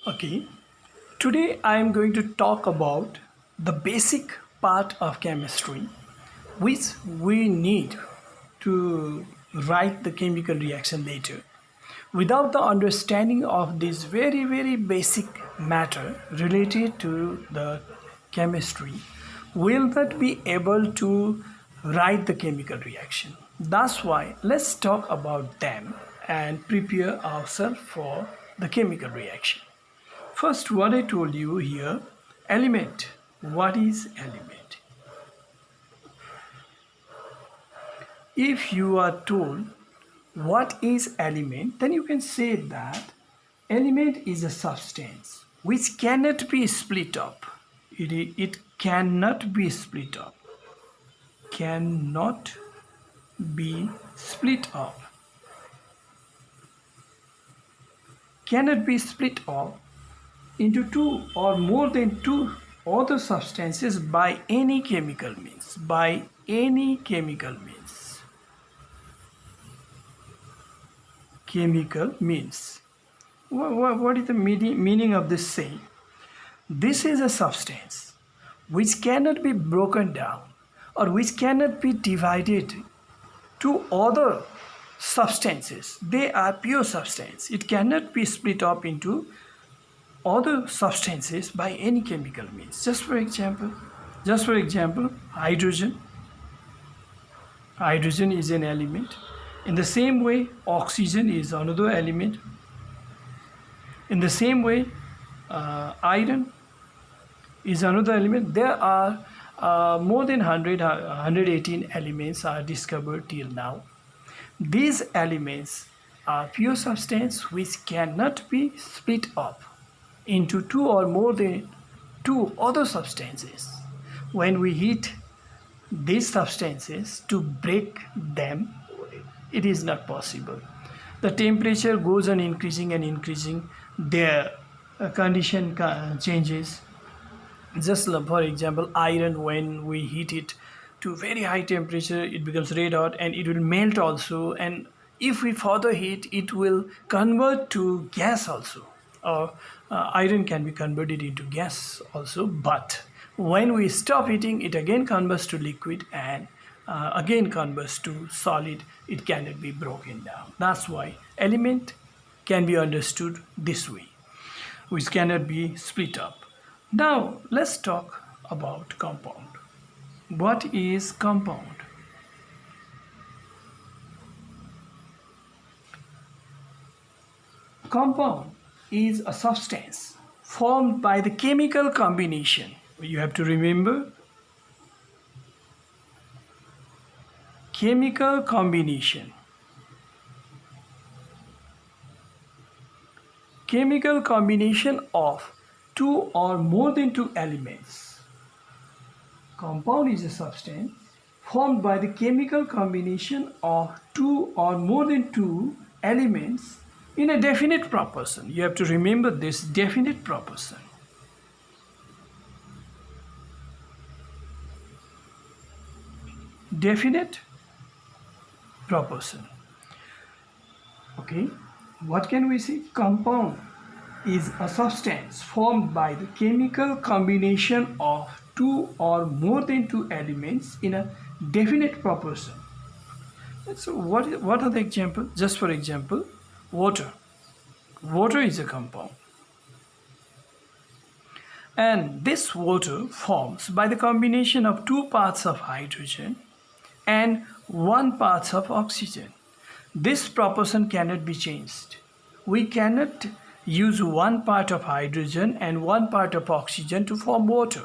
Okay, today I am going to talk about the basic part of chemistry which we need to write the chemical reaction later. Without the understanding of this very basic matter related to the chemistry, we'll not be able to write the chemical reaction. That's why let's talk about them and prepare ourselves for the chemical reaction. First, what I told you here, element. What is element? If you are told what is element, then you can say that element is a substance which cannot be split up. It cannot be split up. Cannot be split up. Cannot be split up into two or more than two other substances by any chemical means. By any chemical means. Chemical means. What is the meaning of this saying? This is a substance which cannot be broken down or which cannot be divided to other substances. They are pure substance. It cannot be split up into other substances by any chemical means. Just for example, hydrogen. Hydrogen is an element. In the same way, oxygen is another element. In the same way, iron is another element. There are more than 118 elements are discovered till now. These elements are pure substance which cannot be split up into two or more than two other substances. When we heat these substances to break them, it is not possible. The temperature goes on increasing and increasing. Their condition changes. Just for example, iron, when we heat it to very high temperature, it becomes red hot and it will melt also. And if we further heat, it will convert to gas also. Or iron can be converted into gas also. But when we stop heating, it again converts to liquid and again converts to solid. It cannot be broken down. That's why element can be understood this way, which cannot be split up. Now let's talk about compound. What is compound? Compound is a substance formed by the chemical combination. You have to remember, chemical combination. Chemical combination of two or more than two elements. Compound is a substance formed by the chemical combination of two or more than two elements in a definite proportion. You have to remember this definite proportion. Definite proportion. Okay, what can we see? Compound is a substance formed by the chemical combination of two or more than two elements in a definite proportion. So what are the examples? Just for example, water. Water is a compound. And this water forms by the combination of two parts of hydrogen and one part of oxygen. This proportion cannot be changed. We cannot use one part of hydrogen and one part of oxygen to form water.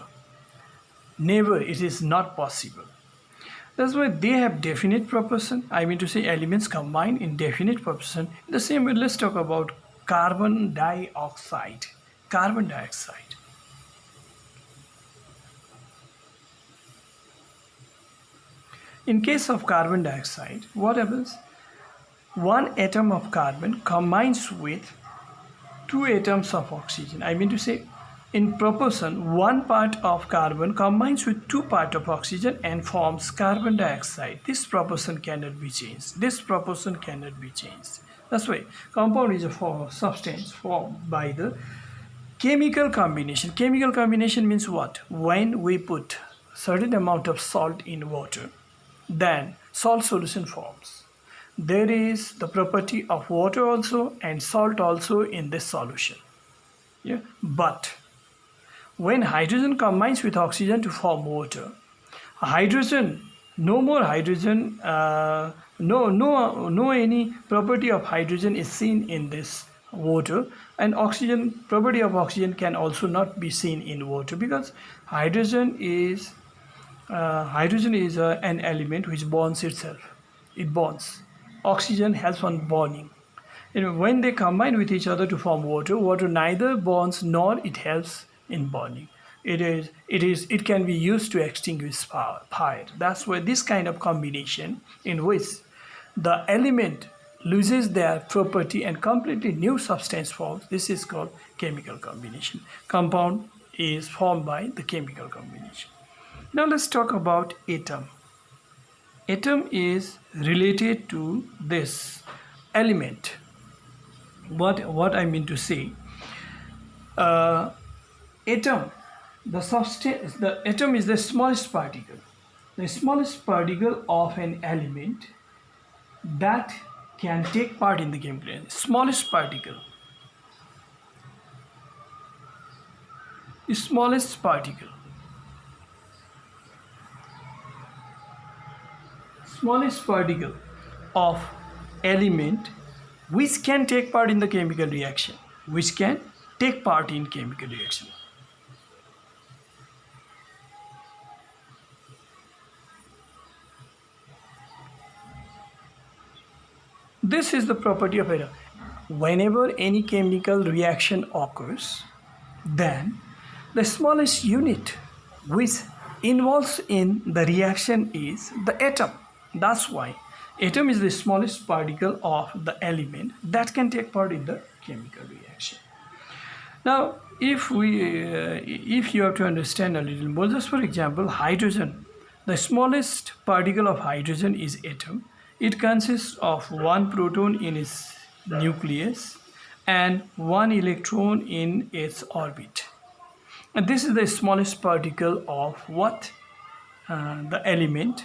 Never, it is not possible. That's why they have definite proportion. I mean to say elements combined in definite proportion. In the same way, let's talk about carbon dioxide. Carbon dioxide. In case of carbon dioxide, what happens? One atom of carbon combines with two atoms of oxygen. I mean to say, in proportion, one part of carbon combines with two parts of oxygen and forms carbon dioxide. This proportion cannot be changed. This proportion cannot be changed. That's why compound is a substance formed by the Chemical combination. Chemical combination means what? When we put certain amount of salt in water, then salt solution forms. There is the property of water also and salt also in this solution. Yeah? But when hydrogen combines with oxygen to form water, hydrogen, no more hydrogen, no any property of hydrogen is seen in this water, and oxygen, property of oxygen can also not be seen in water, because hydrogen is an element which bonds itself. It bonds. Oxygen helps on bonding. When they combine with each other to form water, water neither bonds nor it helps in bonding. It can be used to extinguish fire. That's why this kind of combination, in which the element loses their property and completely new substance forms, this is called chemical combination. Compound is formed by the chemical combination. Now let's talk about atom. Atom is related to this element. What I mean to say, atom, the atom is the smallest particle. The smallest particle of an element that can take part in the chemical reaction. Smallest particle. Smallest particle. Smallest particle of element which can take part in the chemical reaction. Which can take part in chemical reaction. This is the property of atom. Whenever any chemical reaction occurs, then the smallest unit which involves in the reaction is the atom. That's why atom is the smallest particle of the element that can take part in the chemical reaction. Now, if you have to understand a little more, just for example, hydrogen. The smallest particle of hydrogen is atom. It consists of one proton in its nucleus and one electron in its orbit. And this is the smallest particle of what? The element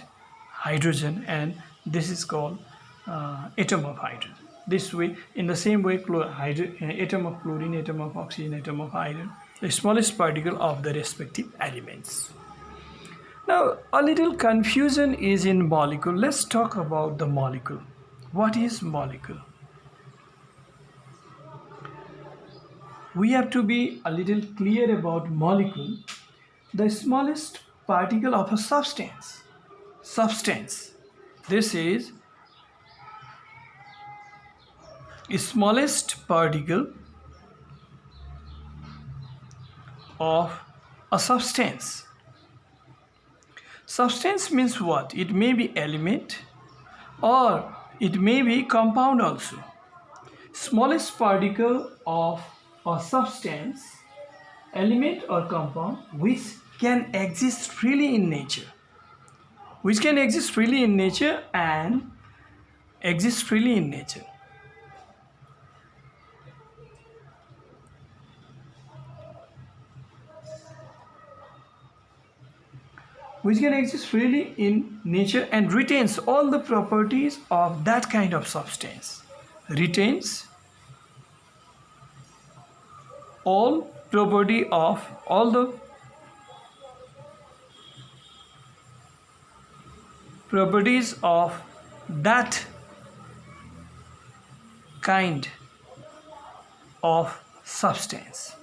hydrogen, and this is called atom of hydrogen. This way, in the same way, atom of chlorine, atom of oxygen, atom of iron, the smallest particle of the respective elements. Now, a little confusion is in molecule. Let's talk about the molecule. What is molecule? We have to be a little clear about molecule. The smallest particle of a substance. This is smallest particle of a substance. Substance means what? It may be element or it may be compound also. Smallest particle of a substance, element or compound, which can exist freely in nature. Which can exist freely in nature and exist freely in nature. Which can exist freely in nature and retains all the properties of that kind of substance. Retains all property of all the properties of that kind of substance.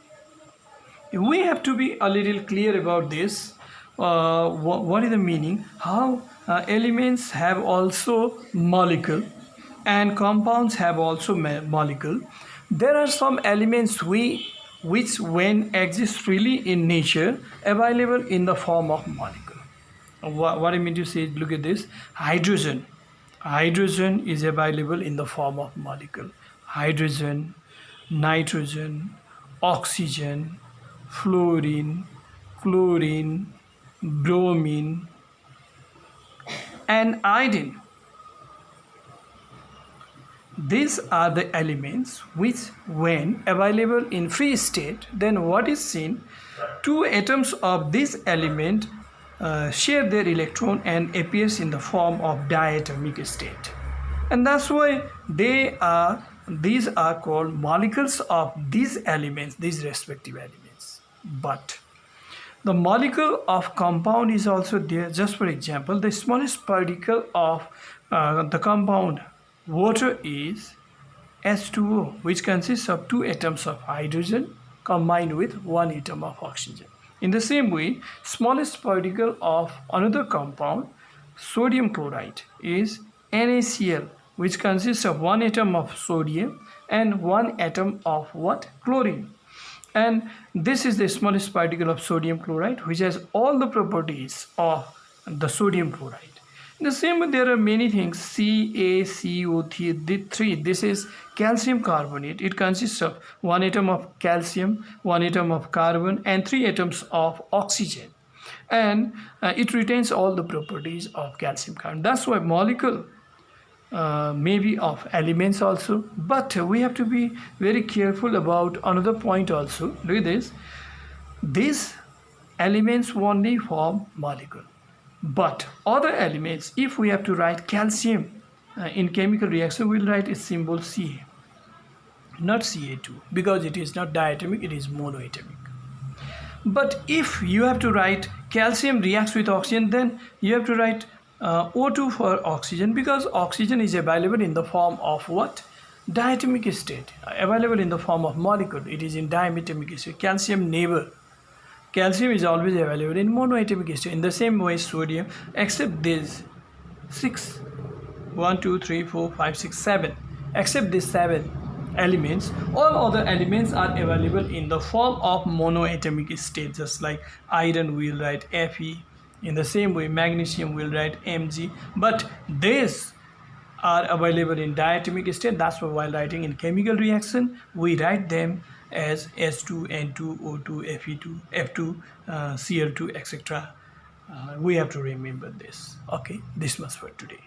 We have to be a little clear about this. What is the meaning? How elements have also molecule and compounds have also molecule. There are some elements which when exist freely in nature, available in the form of molecule. What I mean to say, look at this. Hydrogen is available in the form of molecule. Hydrogen, nitrogen, oxygen, fluorine, chlorine, bromine, and iodine. these are the elements which, when available in free state, then what is seen? Two atoms of this element share their electron and appears in the form of diatomic state, and that's why these are called molecules of these elements, these respective elements. But the molecule of compound is also there. Just for example, the smallest particle of the compound water is H2O, which consists of two atoms of hydrogen combined with one atom of oxygen. In the same way, smallest particle of another compound, sodium chloride, is NaCl, which consists of one atom of sodium and one atom of what? Chlorine. And this is the smallest particle of sodium chloride, which has all the properties of the sodium chloride. In the same way, there are many things. CaCO3, this is calcium carbonate. It consists of one atom of calcium, one atom of carbon, and three atoms of oxygen. And it retains all the properties of calcium carbonate. That's why molecule maybe of elements also, but we have to be very careful about another point also. Look at this. These elements only form molecule, but other elements, if we have to write calcium in chemical reaction, we'll write a symbol Ca, not Ca2, because it is not diatomic, it is monoatomic. But if you have to write calcium reacts with oxygen, then you have to write O2 for oxygen, because oxygen is available in the form of what? Diatomic state, available in the form of molecule. It is in diatomic state. Calcium never. Calcium is always available in monoatomic state. In the same way, sodium, except these 6, 1, 2, 3, 4, 5, 6, 7, except these 7 elements, all other elements are available in the form of monoatomic state, just like iron will write Fe. In the same way, magnesium will write Mg, but these are available in diatomic state. That's why while writing in chemical reaction, we write them as S2, N2, O2, Fe2, F2, Cl2, etc. We have to remember this. Okay, this much for today.